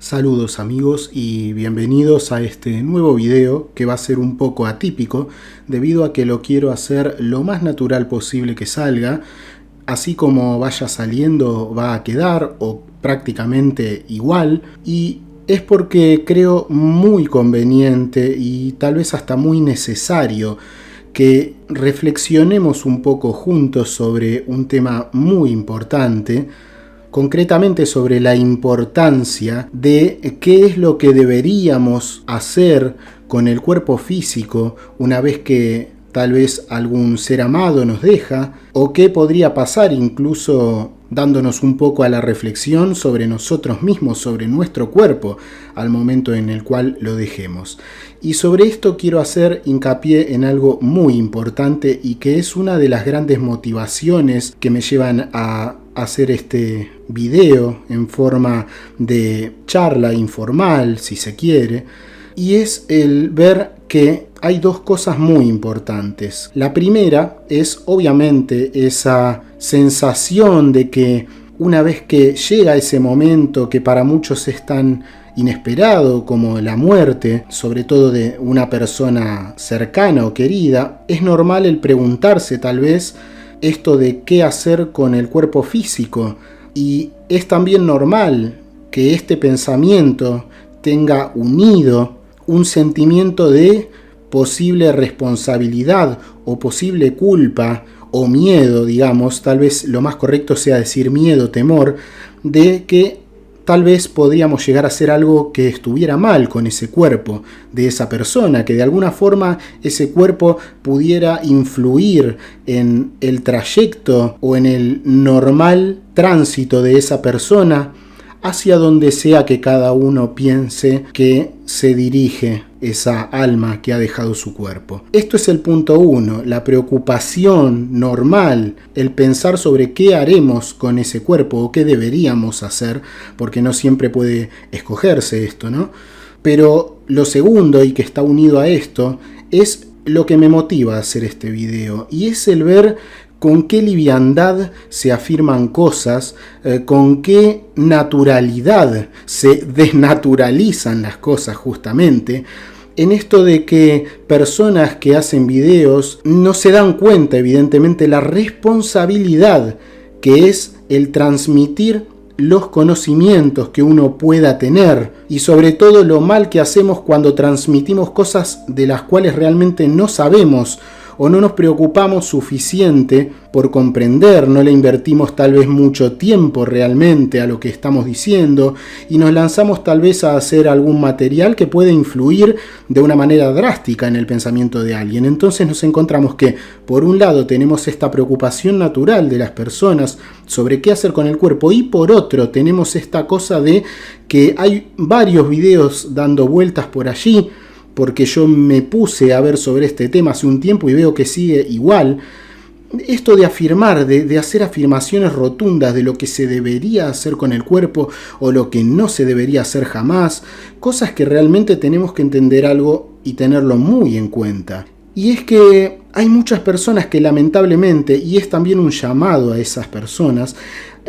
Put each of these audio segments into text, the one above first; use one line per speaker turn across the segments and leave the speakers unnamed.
Saludos amigos y bienvenidos a este nuevo video que va a ser un poco atípico debido a que lo quiero hacer lo más natural posible que salga. Así como vaya saliendo va a quedar o prácticamente igual, y es porque creo muy conveniente y tal vez hasta muy necesario que reflexionemos un poco juntos sobre un tema muy importante, concretamente sobre la importancia de qué es lo que deberíamos hacer con el cuerpo físico una vez que tal vez algún ser amado nos deja, o qué podría pasar incluso dándonos un poco a la reflexión sobre nosotros mismos, sobre nuestro cuerpo, al momento en el cual lo dejemos. Y sobre esto quiero hacer hincapié en algo muy importante y que es una de las grandes motivaciones que me llevan a hacer este video en forma de charla informal, si se quiere, y es el ver que hay dos cosas muy importantes. La primera es obviamente esa sensación de que una vez que llega ese momento que para muchos es tan inesperado como la muerte, sobre todo de una persona cercana o querida, es normal el preguntarse tal vez esto de qué hacer con el cuerpo físico, y es también normal que este pensamiento tenga unido un sentimiento de posible responsabilidad o posible culpa o miedo, digamos, tal vez lo más correcto sea decir miedo, temor, de que tal vez podríamos llegar a hacer algo que estuviera mal con ese cuerpo de esa persona, que de alguna forma ese cuerpo pudiera influir en el trayecto o en el normal tránsito de esa persona hacia donde sea que cada uno piense que se dirige esa alma que ha dejado su cuerpo. Esto es el punto 1, la preocupación normal, el pensar sobre qué haremos con ese cuerpo o qué deberíamos hacer, porque no siempre puede escogerse esto, ¿no? Pero lo segundo, y que está unido a esto, es lo que me motiva a hacer este video, y es el ver con qué liviandad se afirman cosas, con qué naturalidad se desnaturalizan las cosas justamente, en esto de que personas que hacen videos no se dan cuenta evidentemente la responsabilidad que es el transmitir los conocimientos que uno pueda tener, y sobre todo lo mal que hacemos cuando transmitimos cosas de las cuales realmente no sabemos o no nos preocupamos suficiente por comprender, no le invertimos tal vez mucho tiempo realmente a lo que estamos diciendo y nos lanzamos tal vez a hacer algún material que puede influir de una manera drástica en el pensamiento de alguien. Entonces nos encontramos que por un lado tenemos esta preocupación natural de las personas sobre qué hacer con el cuerpo, y por otro tenemos esta cosa de que hay varios videos dando vueltas por allí, porque yo me puse a ver sobre este tema hace un tiempo y veo que sigue igual. Esto de afirmar, de hacer afirmaciones rotundas de lo que se debería hacer con el cuerpo o lo que no se debería hacer jamás, cosas que realmente tenemos que entender algo y tenerlo muy en cuenta. Y es que hay muchas personas que lamentablemente, y es también un llamado a esas personas,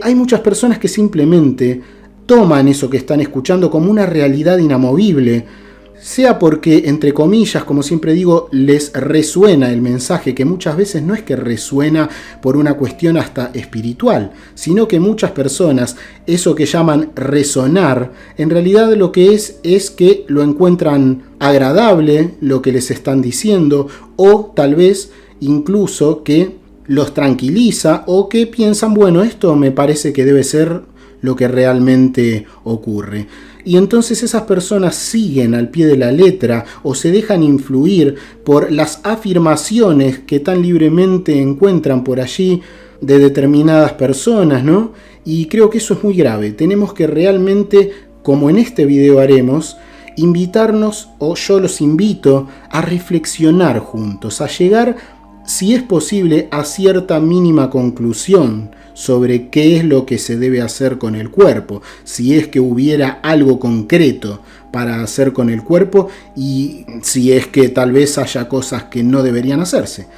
hay muchas personas que simplemente toman eso que están escuchando como una realidad inamovible, sea porque, entre comillas, como siempre digo, les resuena el mensaje, que muchas veces no es que resuena por una cuestión hasta espiritual, sino que muchas personas, eso que llaman resonar, en realidad lo que es que lo encuentran agradable, lo que les están diciendo, o tal vez incluso que los tranquiliza, o que piensan, bueno, esto me parece que debe ser lo que realmente ocurre. Y entonces esas personas siguen al pie de la letra o se dejan influir por las afirmaciones que tan libremente encuentran por allí de determinadas personas, ¿no? Y creo que eso es muy grave. Tenemos que realmente, como en este video haremos, invitarnos, o yo los invito, a reflexionar juntos, a llegar, si es posible, a cierta mínima conclusión sobre qué es lo que se debe hacer con el cuerpo, si es que hubiera algo concreto para hacer con el cuerpo y si es que tal vez haya cosas que no deberían hacerse.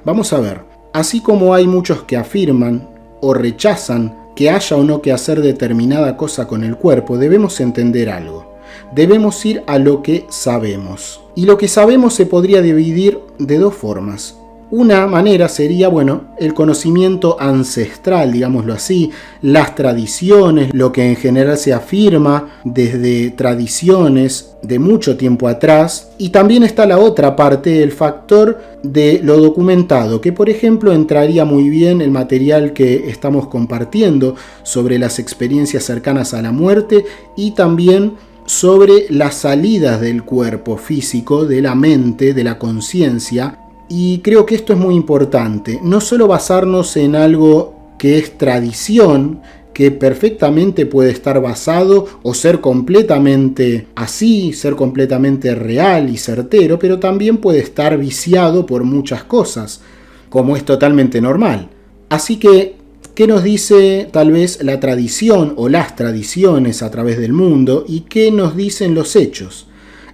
Vamos a ver, así como hay muchos que afirman o rechazan que haya o no que hacer determinada cosa con el cuerpo, debemos entender algo. Debemos ir a lo que sabemos. Y lo que sabemos se podría dividir de dos formas. Una manera sería, el conocimiento ancestral, digámoslo así, las tradiciones, lo que en general se afirma desde tradiciones de mucho tiempo atrás. Y también está la otra parte, el factor de lo documentado, que por ejemplo entraría muy bien el material que estamos compartiendo sobre las experiencias cercanas a la muerte y también sobre las salidas del cuerpo físico, de la mente, de la conciencia. Y creo que esto es muy importante, no solo basarnos en algo que es tradición, que perfectamente puede estar basado o ser completamente así, ser completamente real y certero, pero también puede estar viciado por muchas cosas, como es totalmente normal. Así que, ¿qué nos dice tal vez la tradición o las tradiciones a través del mundo y qué nos dicen los hechos?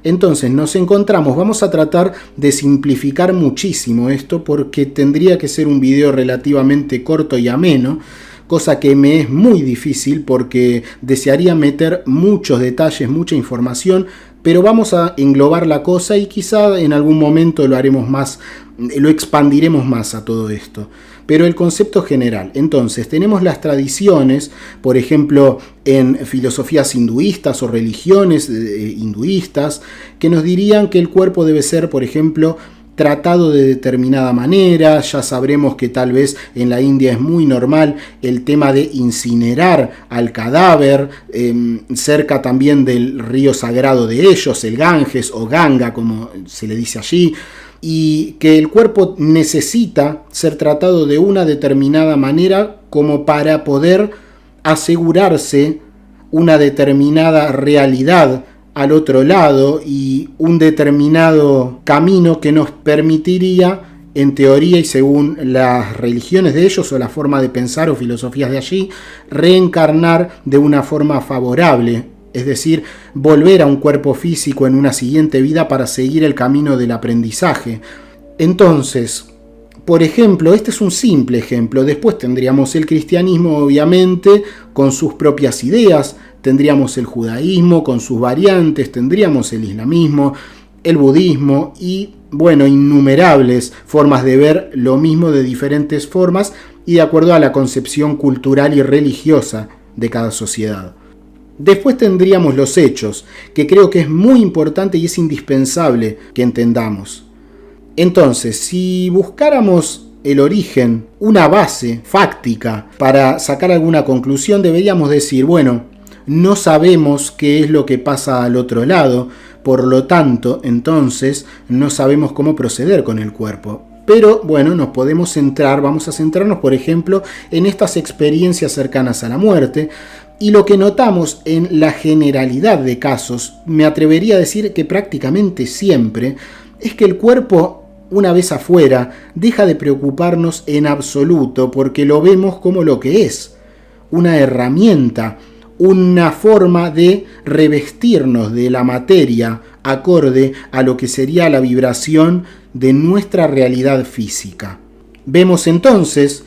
Entonces nos encontramos, vamos a tratar de simplificar muchísimo esto porque tendría que ser un video relativamente corto y ameno, cosa que me es muy difícil porque desearía meter muchos detalles, mucha información, pero vamos a englobar la cosa y quizá en algún momento lo haremos más, lo expandiremos más a todo esto. Pero el concepto general, entonces tenemos las tradiciones, por ejemplo en filosofías hinduistas o religiones hinduistas, que nos dirían que el cuerpo debe ser, por ejemplo, tratado de determinada manera. Ya sabremos que tal vez en la India es muy normal el tema de incinerar al cadáver, cerca también del río sagrado de ellos, el Ganges o Ganga como se le dice allí, y que el cuerpo necesita ser tratado de una determinada manera como para poder asegurarse una determinada realidad al otro lado y un determinado camino que nos permitiría, en teoría y según las religiones de ellos o la forma de pensar o filosofías de allí, reencarnar de una forma favorable, es decir, volver a un cuerpo físico en una siguiente vida para seguir el camino del aprendizaje. Entonces, por ejemplo, este es un simple ejemplo. Después tendríamos el cristianismo, obviamente, con sus propias ideas. Tendríamos el judaísmo con sus variantes, tendríamos el islamismo, el budismo y, innumerables formas de ver lo mismo de diferentes formas y de acuerdo a la concepción cultural y religiosa de cada sociedad. Después tendríamos los hechos, que creo que es muy importante y es indispensable que entendamos. Entonces, si buscáramos el origen, una base fáctica para sacar alguna conclusión, deberíamos decir, no sabemos qué es lo que pasa al otro lado, por lo tanto, entonces, no sabemos cómo proceder con el cuerpo. Pero, nos podemos vamos a centrarnos, por ejemplo, en estas experiencias cercanas a la muerte, y lo que notamos en la generalidad de casos, me atrevería a decir que prácticamente siempre, es que el cuerpo, una vez afuera, deja de preocuparnos en absoluto, porque lo vemos como lo que es, una herramienta, una forma de revestirnos de la materia acorde a lo que sería la vibración de nuestra realidad física. Vemos entonces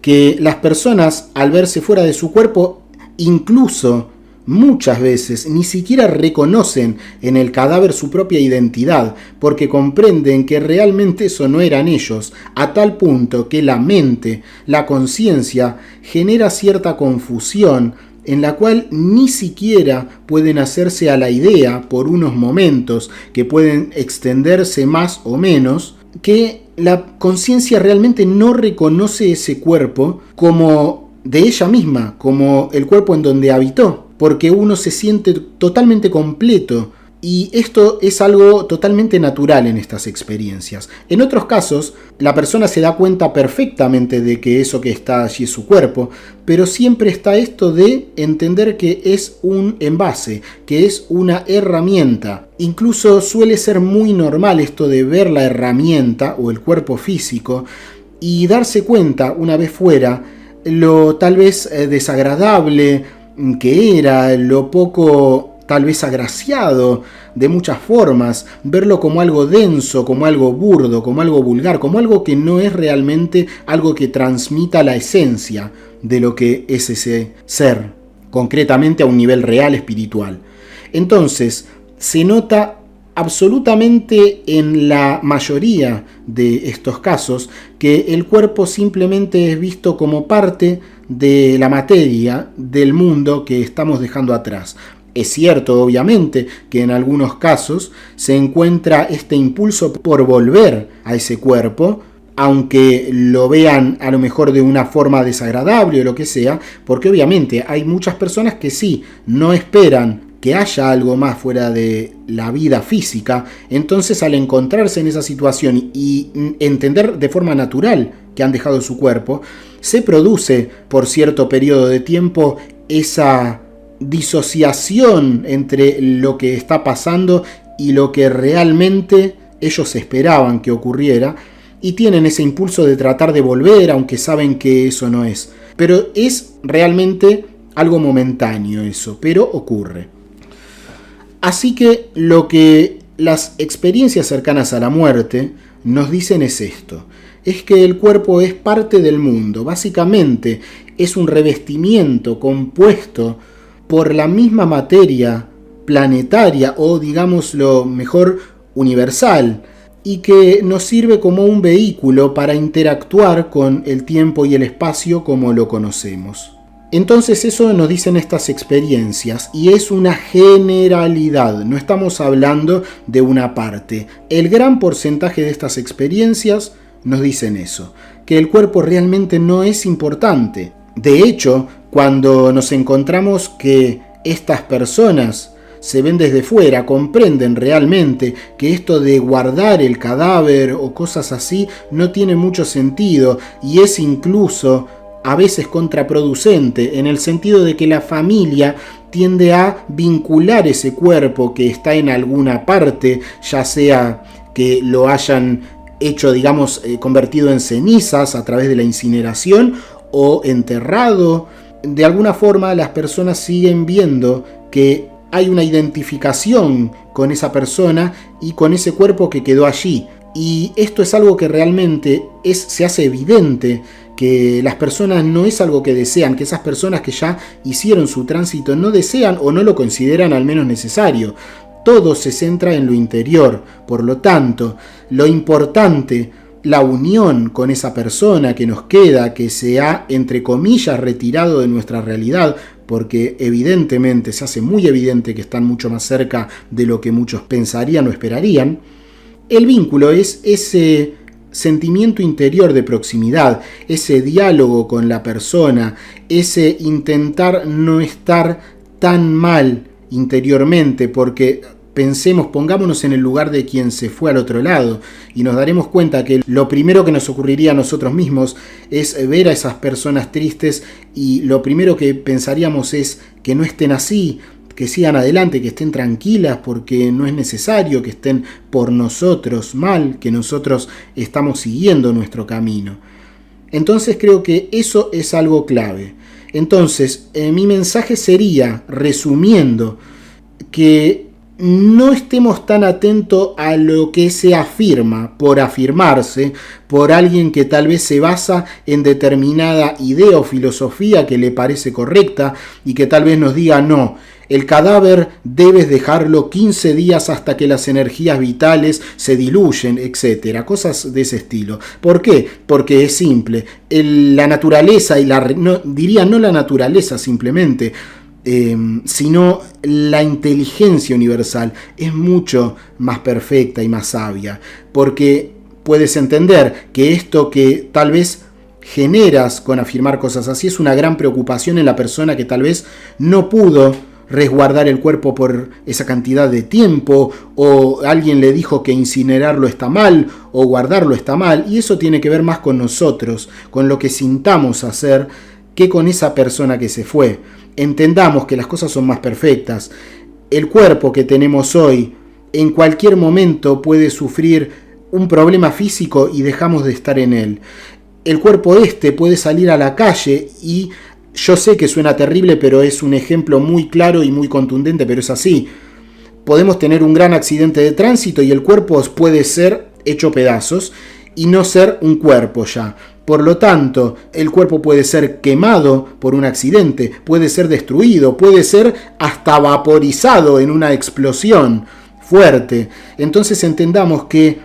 que las personas, al verse fuera de su cuerpo, incluso muchas veces ni siquiera reconocen en el cadáver su propia identidad, porque comprenden que realmente eso no eran ellos, a tal punto que la mente, la conciencia, genera cierta confusión en la cual ni siquiera pueden hacerse a la idea por unos momentos que pueden extenderse más o menos, que la conciencia realmente no reconoce ese cuerpo como de ella misma, como el cuerpo en donde habitó, porque uno se siente totalmente completo. Y esto es algo totalmente natural en estas experiencias. En otros casos, la persona se da cuenta perfectamente de que eso que está allí es su cuerpo, pero siempre está esto de entender que es un envase, que es una herramienta. Incluso suele ser muy normal esto de ver la herramienta o el cuerpo físico y darse cuenta, una vez fuera, lo tal vez desagradable que era, lo poco tal vez agraciado de muchas formas, verlo como algo denso, como algo burdo, como algo vulgar, como algo que no es realmente algo que transmita la esencia de lo que es ese ser, concretamente a un nivel real espiritual. Entonces, se nota absolutamente en la mayoría de estos casos que el cuerpo simplemente es visto como parte de la materia del mundo que estamos dejando atrás. Es cierto, obviamente, que en algunos casos se encuentra este impulso por volver a ese cuerpo, aunque lo vean a lo mejor de una forma desagradable o lo que sea, porque obviamente hay muchas personas que sí, no esperan que haya algo más fuera de la vida física, entonces al encontrarse en esa situación y entender de forma natural que han dejado su cuerpo, se produce por cierto periodo de tiempo esa disociación entre lo que está pasando y lo que realmente ellos esperaban que ocurriera, y tienen ese impulso de tratar de volver, aunque saben que eso no es. Pero es realmente algo momentáneo eso, pero ocurre. Así que lo que las experiencias cercanas a la muerte nos dicen es esto, es que el cuerpo es parte del mundo, básicamente es un revestimiento compuesto por la misma materia planetaria o digámoslo mejor universal, y que nos sirve como un vehículo para interactuar con el tiempo y el espacio como lo conocemos. Entonces eso nos dicen estas experiencias y es una generalidad, no estamos hablando de una parte. El gran porcentaje de estas experiencias nos dicen eso, que el cuerpo realmente no es importante. De hecho, cuando nos encontramos que estas personas se ven desde fuera, comprenden realmente que esto de guardar el cadáver o cosas así no tiene mucho sentido y es incluso a veces contraproducente, en el sentido de que la familia tiende a vincular ese cuerpo que está en alguna parte, ya sea que lo hayan hecho, digamos, convertido en cenizas a través de la incineración o enterrado. De alguna forma las personas siguen viendo que hay una identificación con esa persona y con ese cuerpo que quedó allí. Y esto es algo que realmente se hace evidente, que las personas no es algo que desean, que esas personas que ya hicieron su tránsito no desean o no lo consideran al menos necesario. Todo se centra en lo interior, por lo tanto, lo importante, la unión con esa persona que nos queda, que se ha, entre comillas, retirado de nuestra realidad, porque evidentemente se hace muy evidente que están mucho más cerca de lo que muchos pensarían o esperarían. El vínculo es ese sentimiento interior de proximidad, ese diálogo con la persona, ese intentar no estar tan mal interiormente, porque pongámonos en el lugar de quien se fue al otro lado y nos daremos cuenta que lo primero que nos ocurriría a nosotros mismos es ver a esas personas tristes y lo primero que pensaríamos es que no estén así, que sigan adelante, que estén tranquilas porque no es necesario que estén por nosotros mal, que nosotros estamos siguiendo nuestro camino. Entonces creo que eso es algo clave. Entonces mi mensaje sería, resumiendo, que no estemos tan atentos a lo que se afirma por afirmarse por alguien que tal vez se basa en determinada idea o filosofía que le parece correcta y que tal vez nos diga no, el cadáver debes dejarlo 15 días hasta que las energías vitales se diluyen, etc. Cosas de ese estilo. ¿Por qué? Porque es simple. La naturaleza y no la naturaleza simplemente, sino la inteligencia universal es mucho más perfecta y más sabia, porque puedes entender que esto que tal vez generas con afirmar cosas así es una gran preocupación en la persona que tal vez no pudo resguardar el cuerpo por esa cantidad de tiempo, o alguien le dijo que incinerarlo está mal o guardarlo está mal, y eso tiene que ver más con nosotros, con lo que sintamos hacer, que con esa persona que se fue. Entendamos que las cosas son más perfectas. El cuerpo que tenemos hoy en cualquier momento puede sufrir un problema físico y dejamos de estar en él. El cuerpo puede salir a la calle y Yo sé que suena terrible, pero es un ejemplo muy claro y muy contundente, pero es así. Podemos tener un gran accidente de tránsito y el cuerpo puede ser hecho pedazos y no ser un cuerpo ya. Por lo tanto, el cuerpo puede ser quemado por un accidente, puede ser destruido, puede ser hasta vaporizado en una explosión fuerte. Entonces entendamos que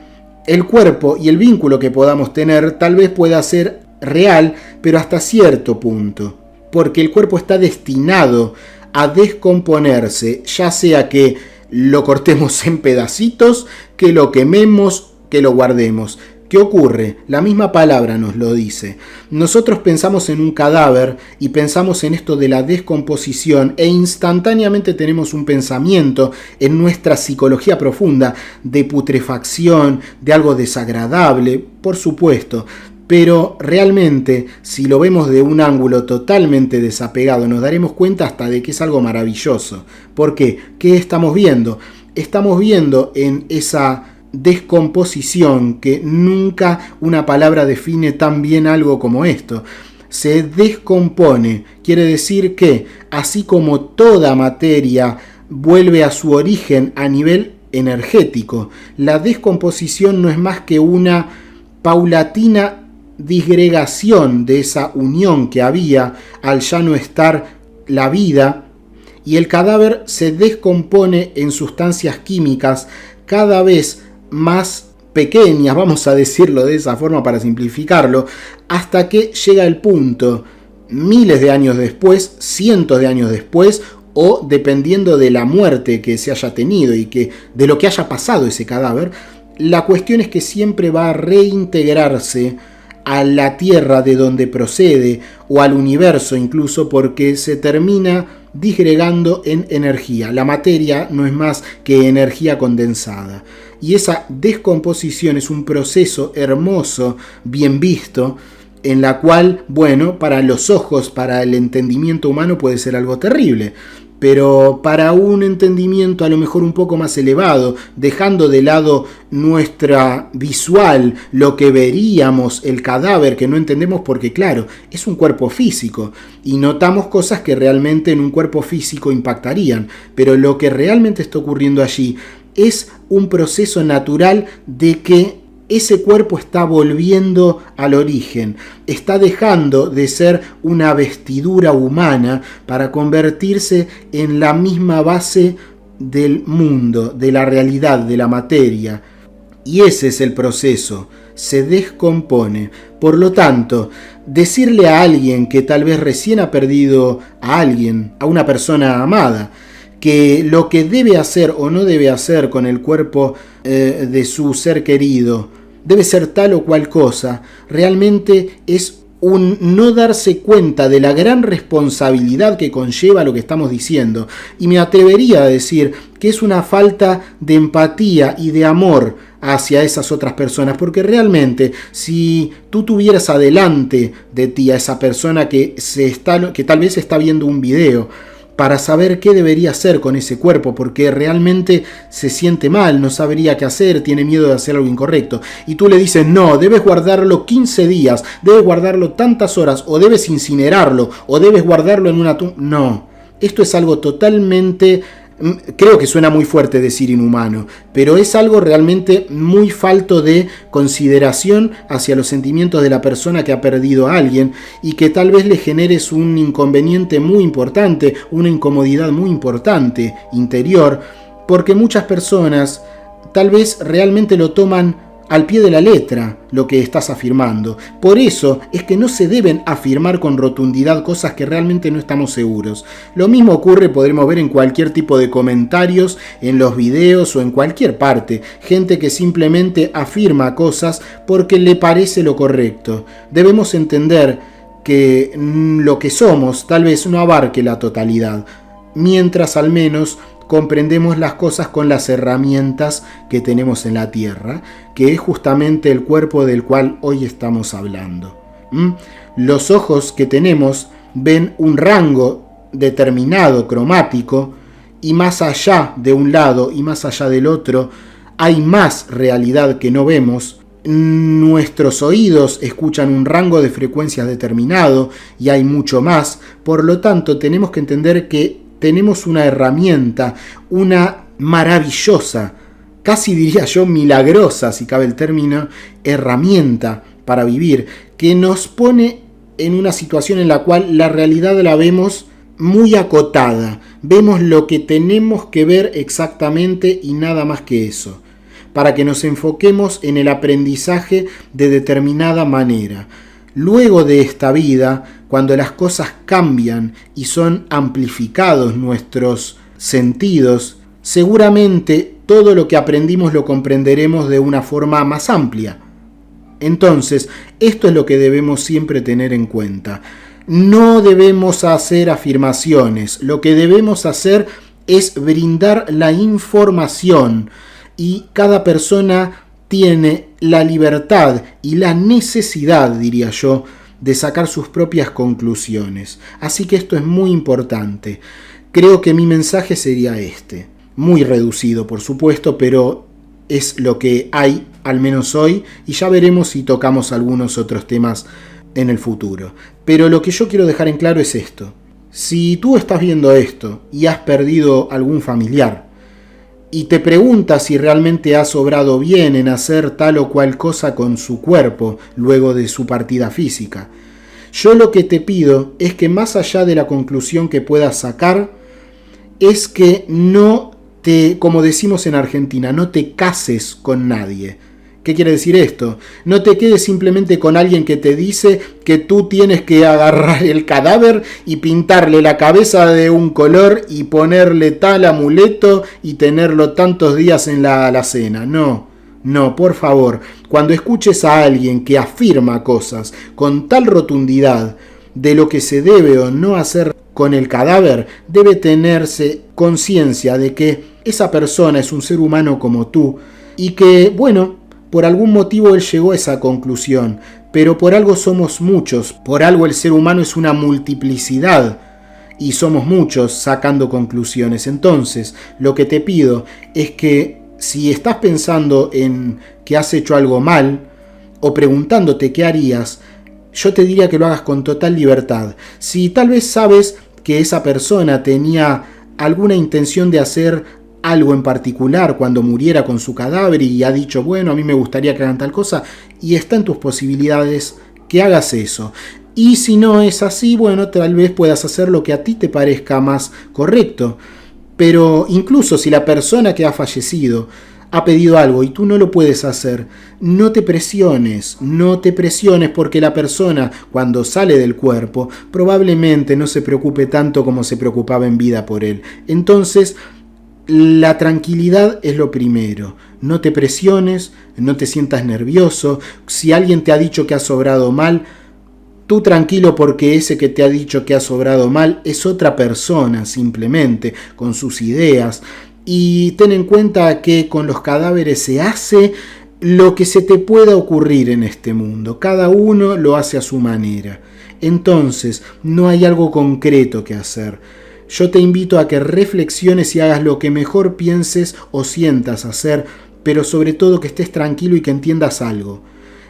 el cuerpo y el vínculo que podamos tener tal vez pueda ser real, pero hasta cierto punto. Porque el cuerpo está destinado a descomponerse, ya sea que lo cortemos en pedacitos, que lo quememos, que lo guardemos. ¿Qué ocurre? La misma palabra nos lo dice. Nosotros pensamos en un cadáver y pensamos en esto de la descomposición e instantáneamente tenemos un pensamiento en nuestra psicología profunda de putrefacción, de algo desagradable, por supuesto. Pero realmente, si lo vemos de un ángulo totalmente desapegado, nos daremos cuenta hasta de que es algo maravilloso. ¿Por qué? ¿Qué estamos viendo? Estamos viendo en esa descomposición, que nunca una palabra define tan bien algo como esto. Se descompone, quiere decir que, así como toda materia vuelve a su origen a nivel energético, la descomposición no es más que una paulatina disgregación de esa unión que había al ya no estar la vida, y el cadáver se descompone en sustancias químicas cada vez más pequeñas, vamos a decirlo de esa forma para simplificarlo, hasta que llega el punto, miles de años después, cientos de años después, o dependiendo de la muerte que se haya tenido y que de lo que haya pasado ese cadáver, la cuestión es que siempre va a reintegrarse a la tierra de donde procede o al universo incluso, porque se termina disgregando en energía. La materia no es más que energía condensada. Y esa descomposición es un proceso hermoso, bien visto, en la cual, bueno, para los ojos, para el entendimiento humano puede ser algo terrible. Pero para un entendimiento a lo mejor un poco más elevado, dejando de lado nuestra visual, lo que veríamos, el cadáver que no entendemos porque claro, es un cuerpo físico y notamos cosas que realmente en un cuerpo físico impactarían, pero lo que realmente está ocurriendo allí es un proceso natural de que ese cuerpo está volviendo al origen, está dejando de ser una vestidura humana para convertirse en la misma base del mundo, de la realidad, de la materia. Y ese es el proceso, se descompone. Por lo tanto, decirle a alguien que tal vez recién ha perdido a alguien, a una persona amada, que lo que debe hacer o no debe hacer con el cuerpo de su ser querido debe ser tal o cual cosa, realmente es un no darse cuenta de la gran responsabilidad que conlleva lo que estamos diciendo. Y me atrevería a decir que es una falta de empatía y de amor hacia esas otras personas, porque realmente si tú tuvieras adelante de ti a esa persona que tal vez está viendo un video, para saber qué debería hacer con ese cuerpo, porque realmente se siente mal, no sabría qué hacer, tiene miedo de hacer algo incorrecto. Y tú le dices, no, debes guardarlo 15 días, debes guardarlo tantas horas, o debes incinerarlo, o debes guardarlo en una tumba. No, esto es algo totalmente... Creo que suena muy fuerte decir inhumano, pero es algo realmente muy falto de consideración hacia los sentimientos de la persona que ha perdido a alguien y que tal vez le generes un inconveniente muy importante, una incomodidad muy importante interior, porque muchas personas tal vez realmente lo toman al pie de la letra lo que estás afirmando. Por eso es que no se deben afirmar con rotundidad cosas que realmente no estamos seguros. Lo mismo ocurre, podremos ver en cualquier tipo de comentarios, en los videos o en cualquier parte. Gente que simplemente afirma cosas porque le parece lo correcto. Debemos entender que lo que somos tal vez no abarque la totalidad, mientras al menos comprendemos las cosas con las herramientas que tenemos en la tierra, que es justamente el cuerpo del cual hoy estamos hablando. Los ojos que tenemos ven un rango determinado cromático y más allá de un lado y más allá del otro hay más realidad que no vemos, Nuestros oídos escuchan un rango de frecuencias determinado y hay mucho más. Por lo tanto, tenemos que entender que tenemos una herramienta, una maravillosa, casi diría yo milagrosa, si cabe el término, herramienta para vivir, que nos pone en una situación en la cual la realidad la vemos muy acotada. Vemos lo que tenemos que ver exactamente y nada más que eso, para que nos enfoquemos en el aprendizaje de determinada manera. Luego de esta vida, cuando las cosas cambian y son amplificados nuestros sentidos, seguramente todo lo que aprendimos lo comprenderemos de una forma más amplia. Entonces, esto es lo que debemos siempre tener en cuenta. No debemos hacer afirmaciones, lo que debemos hacer es brindar la información. Y cada persona tiene la libertad y la necesidad, diría yo, de sacar sus propias conclusiones. Así que esto es muy importante. Creo que mi mensaje sería este. Muy reducido, por supuesto, pero es lo que hay, al menos hoy, y ya veremos si tocamos algunos otros temas en el futuro. Pero lo que yo quiero dejar en claro es esto. Si tú estás viendo esto y has perdido algún familiar, y te preguntas si realmente has obrado bien en hacer tal o cual cosa con su cuerpo luego de su partida física, yo lo que te pido es que más allá de la conclusión que puedas sacar, es que no te, como decimos en Argentina, no te cases con nadie. ¿Qué quiere decir esto? No te quedes simplemente con alguien que te dice que tú tienes que agarrar el cadáver y pintarle la cabeza de un color y ponerle tal amuleto y tenerlo tantos días en la alacena. No, por favor. Cuando escuches a alguien que afirma cosas con tal rotundidad de lo que se debe o no hacer con el cadáver, debe tenerse conciencia de que esa persona es un ser humano como tú y que, bueno, por algún motivo él llegó a esa conclusión, pero por algo somos muchos, por algo el ser humano es una multiplicidad y somos muchos sacando conclusiones. Entonces, lo que te pido es que si estás pensando en que has hecho algo mal o preguntándote qué harías, yo te diría que lo hagas con total libertad. Si tal vez sabes que esa persona tenía alguna intención de hacer algo en particular cuando muriera con su cadáver y ha dicho, bueno, a mí me gustaría que hagan tal cosa, y está en tus posibilidades que hagas eso. Y si no es así, bueno, tal vez puedas hacer lo que a ti te parezca más correcto. Pero incluso si la persona que ha fallecido ha pedido algo y tú no lo puedes hacer, no te presiones porque la persona cuando sale del cuerpo probablemente no se preocupe tanto como se preocupaba en vida por él. Entonces, la tranquilidad es lo primero. No te presiones, no te sientas nervioso. Si alguien te ha dicho que has obrado mal, tú tranquilo porque ese que te ha dicho que has obrado mal es otra persona simplemente, con sus ideas. Y ten en cuenta que con los cadáveres se hace lo que se te pueda ocurrir en este mundo. Cada uno lo hace a su manera. Entonces, no hay algo concreto que hacer. Yo te invito a que reflexiones y hagas lo que mejor pienses o sientas hacer, pero sobre todo que estés tranquilo y que entiendas algo.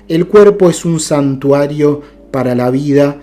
El cuerpo es un santuario para la vida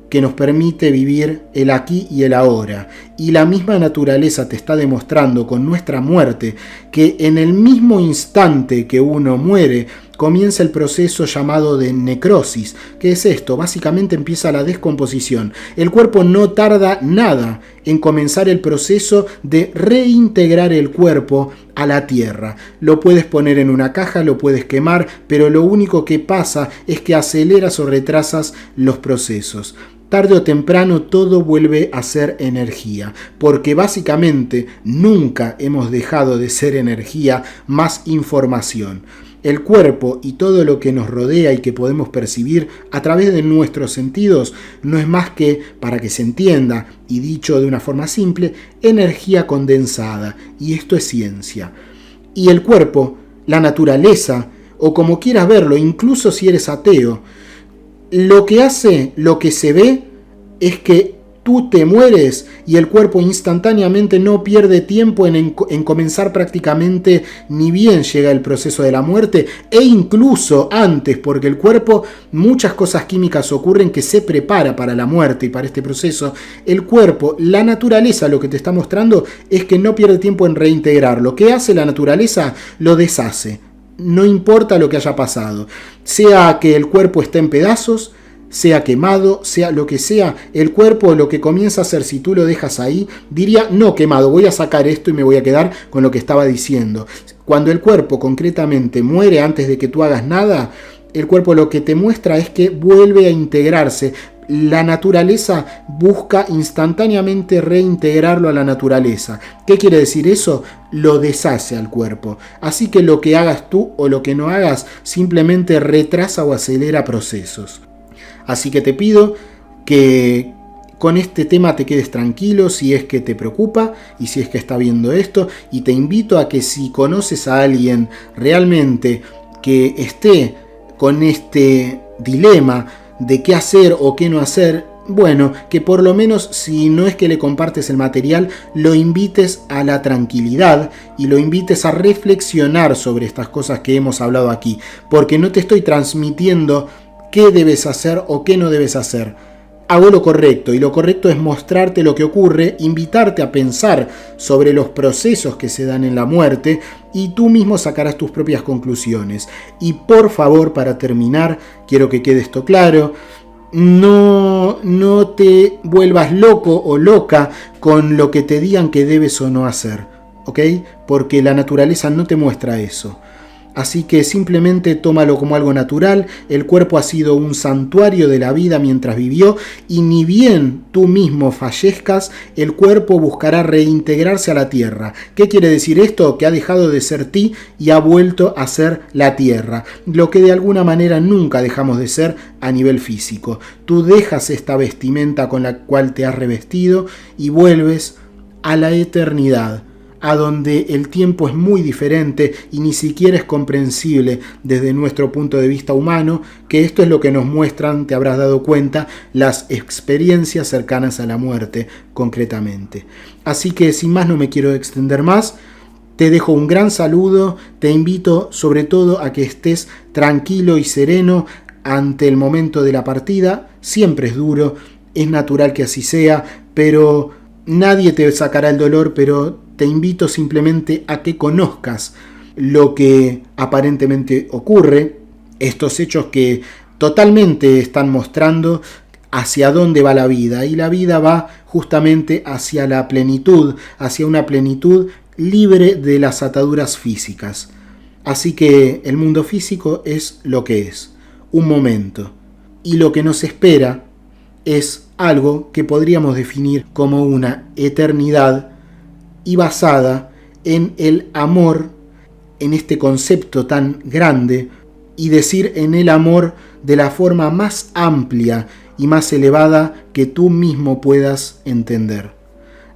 que nos permite vivir el aquí y el ahora. Y la misma naturaleza te está demostrando con nuestra muerte que en el mismo instante que uno muere, comienza el proceso llamado de necrosis. ¿Qué es esto? Básicamente empieza la descomposición. El cuerpo no tarda nada en comenzar el proceso de reintegrar el cuerpo a la tierra. Lo puedes poner en una caja, lo puedes quemar, pero lo único que pasa es que aceleras o retrasas los procesos. Tarde o temprano todo vuelve a ser energía, porque básicamente nunca hemos dejado de ser energía más información. El cuerpo y todo lo que nos rodea y que podemos percibir a través de nuestros sentidos no es más que, para que se entienda y dicho de una forma simple, energía condensada, y esto es ciencia. Y el cuerpo, la naturaleza, o como quieras verlo, incluso si eres ateo, lo que hace, lo que se ve, es que Tú te mueres y el cuerpo instantáneamente no pierde tiempo en comenzar prácticamente ni bien llega el proceso de la muerte, e incluso antes, porque el cuerpo, muchas cosas químicas ocurren que se prepara para la muerte y para este proceso. El cuerpo, la naturaleza, lo que te está mostrando es que no pierde tiempo en reintegrar. Lo que hace la naturaleza lo deshace, no importa lo que haya pasado, sea que el cuerpo esté en pedazos, sea quemado, sea lo que sea, el cuerpo lo que comienza a hacer si tú lo dejas ahí, diría, no quemado, voy a sacar esto y me voy a quedar con lo que estaba diciendo. Cuando el cuerpo concretamente muere antes de que tú hagas nada, el cuerpo lo que te muestra es que vuelve a integrarse. La naturaleza busca instantáneamente reintegrarlo a la naturaleza. ¿Qué quiere decir eso? Lo deshace al cuerpo. Así que lo que hagas tú o lo que no hagas simplemente retrasa o acelera procesos. Así que te pido que con este tema te quedes tranquilo si es que te preocupa y si es que está viendo esto, y te invito a que si conoces a alguien realmente que esté con este dilema de qué hacer o qué no hacer, bueno, que por lo menos, si no es que le compartes el material, lo invites a la tranquilidad y lo invites a reflexionar sobre estas cosas que hemos hablado aquí, porque no te estoy transmitiendo qué debes hacer o qué no debes hacer. Hago lo correcto, y lo correcto es mostrarte lo que ocurre, invitarte a pensar sobre los procesos que se dan en la muerte, y tú mismo sacarás tus propias conclusiones. Y por favor, para terminar, quiero que quede esto claro: no te vuelvas loco o loca con lo que te digan que debes o no hacer, ¿ok? Porque la naturaleza no te muestra eso. Así que simplemente tómalo como algo natural. El cuerpo ha sido un santuario de la vida mientras vivió, y ni bien tú mismo fallezcas, el cuerpo buscará reintegrarse a la tierra. ¿Qué quiere decir esto? Que ha dejado de ser ti y ha vuelto a ser la tierra, lo que de alguna manera nunca dejamos de ser a nivel físico. Tú dejas esta vestimenta con la cual te has revestido y vuelves a la eternidad, a donde el tiempo es muy diferente y ni siquiera es comprensible desde nuestro punto de vista humano, que esto es lo que nos muestran, te habrás dado cuenta, las experiencias cercanas a la muerte concretamente. Así que sin más, no me quiero extender más, te dejo un gran saludo, te invito sobre todo a que estés tranquilo y sereno ante el momento de la partida. Siempre es duro, es natural que así sea, pero nadie te sacará el dolor, pero te invito simplemente a que conozcas lo que aparentemente ocurre, estos hechos que totalmente están mostrando hacia dónde va la vida, y la vida va justamente hacia la plenitud, hacia una plenitud libre de las ataduras físicas. Así que el mundo físico es lo que es, un momento, y lo que nos espera es algo que podríamos definir como una eternidad, y basada en el amor, en este concepto tan grande, y decir en el amor de la forma más amplia y más elevada que tú mismo puedas entender.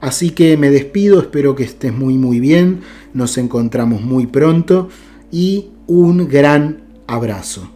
Así que me despido, espero que estés muy bien, nos encontramos muy pronto y un gran abrazo.